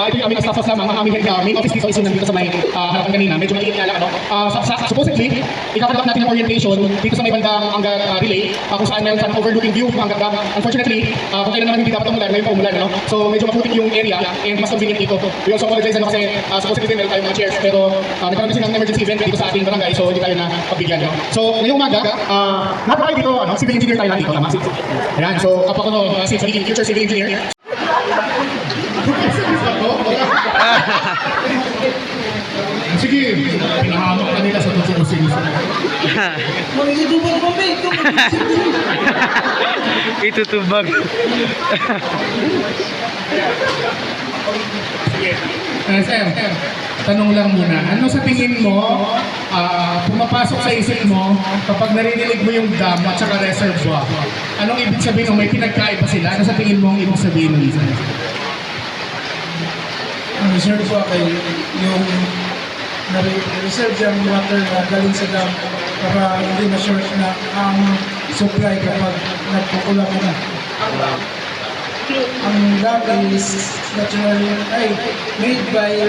ito yung aming staff lamang, ang aming main office dito is yung nandito sa may harapan kanina. Medyo maliit nga lang, ano. Supposedly, ikakonduct natin ang orientation dito sa may bandang Angat relay, kung saan meron sana overlooking view ng Angat Dam. Unfortunately, kung kailan naman hindi dapat umulan, ngayon pa umulan, ano. So medyo maputik yung area and mas convenient dito. We also apologize, ano, kasi supposedly meron tayong mga chairs, pero nagkaroon kasi ng emergency event dito sa ating barangay, so hindi tayo na pagbigyan, no. So ngayong umaga, lahat tayo dito, ano, civil engineer tayo dito, tama. Ayan, so kapag ano, future civil engineer. Sige, pinahamak ka nila sa totoo sinusunod. Magigitubag mo, babe. Itutubag. Sir, tanong lang muna, ano sa tingin mo, pumapasok sa isip mo kapag naririnig mo yung dam at saka reservoir? Anong ibig sabihin mo? May pinagkaiba sila? Ano sa tingin mo ang ibig sabihin mo? Ang reserve ko kay yung na-reserve yung water na galing sa dam para hindi ma-short na ang supply kapag nagkukulang na. Ang dam is naturally, made by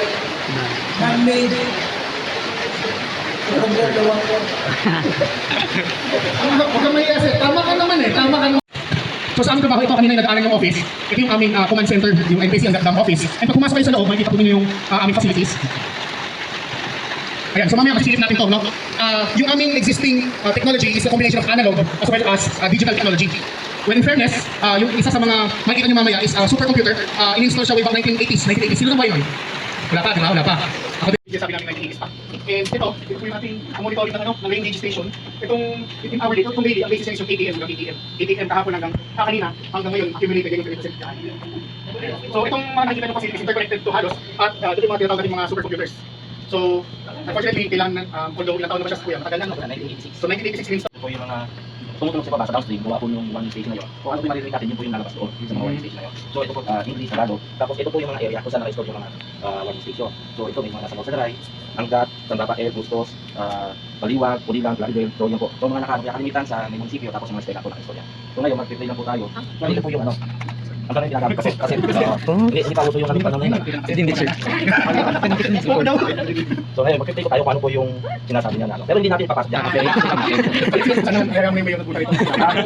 man-made. Huwag ka may asset. Tama ka naman eh. Tama ka naman. So sa aming trabaho, ito kanina yung nag-aaral ng office. Ito yung aming command center, yung NPC Angat Dam office. And pag pumasok kayo sa loob, makikita po ninyo yung aming facilities. Ayan, so mamaya masisilip natin ito, no? Yung aming existing technology is a combination of analog as well as digital technology. When in fairness, yung isa sa mga makikita nyo mamaya is supercomputer. In-install siya way back 1980s. Sino na ba yun? Wala pa, di ba? Wala pa. Ako din sabi namin 1980s pa. And ito po yung ating monitoring ng, ng rain gauge station. Itong hour dito, itong daily, ang basis is yung 8 AM hanggang 8 AM. 8 AM kahapon hanggang kanina, hanggang ngayon, accumulated yung 30%. So itong mga nakikita ng facilities interconnected to halos at ito yung mga tinatawag natin mga supercomputers. So, unfortunately, kailangan, although ilang taon na ba siya sa kuya, matagal na, no? 1986. So 1986 means ito po yung mga tumutunog sa baba sa downstream, gawa po yung warning station na yun. Kung ano po yung maririnig natin, yun po yung lalabas doon sa mga warning station na yun. So ito po, English, Tagalog. Tapos ito po yung mga area kung saan naka-store yung mga warning station. So ito may mga nasa Mount Dry, Angat, Sandapa, Bustos, Baliwag, Pulilang, Claribel. So yun po. So mga kalimitan sa may munisipyo, tapos yung mga eskwela po naka-store yan. So ngayon, mag-play lang po tayo. Ito po yung ano. Ang tanong ginagamit kasi hindi pa uso yung ano panahon na yun. Hindi, sir. So ngayon, mag-play ko tayo kung ano po yung sinasabi niya na ano. Pero hindi natin ipapasok dyan. Okay? ano, kaya may yung nagpunta ito.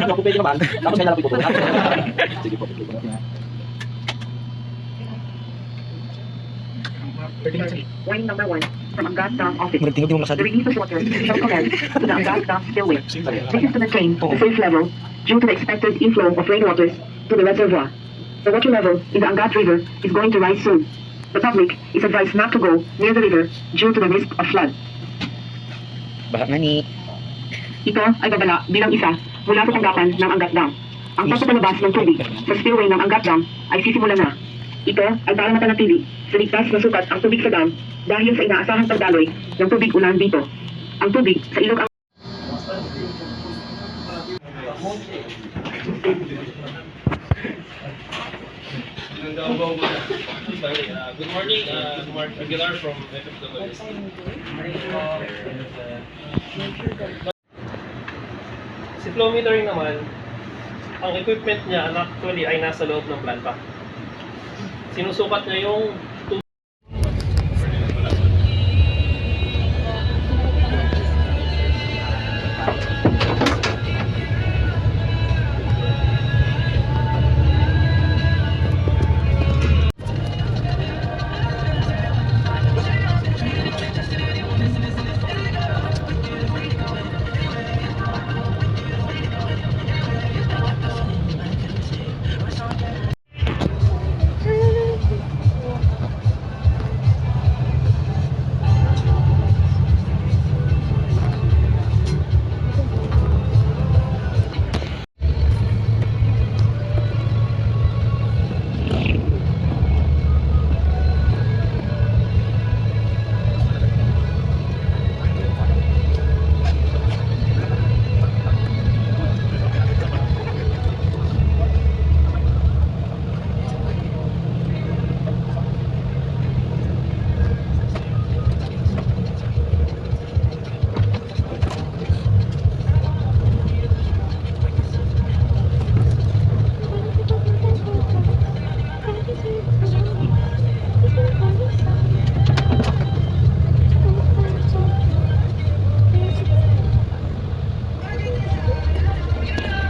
Kung pwede naman, tapos kaya lang po itutuloy natin. Sige po, play ko natin. Warning number 1 from Angat Dam Office. Tingnan mo The release of water shall commence to the Angat Dam spillway. This is to maintain the safe level due to the expected inflow of rainwaters to the reservoir. The water level in the Angat River is going to rise soon. The public is advised not to go near the river due to the risk of flood. Baha nga ni. Ito ay babala bilang isa mula sa tanggapan ng Angat Dam. Ang pagpapalabas ng tubig sa spillway ng Angat Dam ay sisimulan na. Ito ay para mapanatili sa ligtas na sukat ang tubig sa dam dahil sa inaasahang pagdaloy ng tubig ulan dito. Ang tubig sa ilog ang Good morning, Mark Aguilar from FFW. Si flow metering naman, ang equipment niya actually ay nasa loob ng planta. Sinusukat niya yung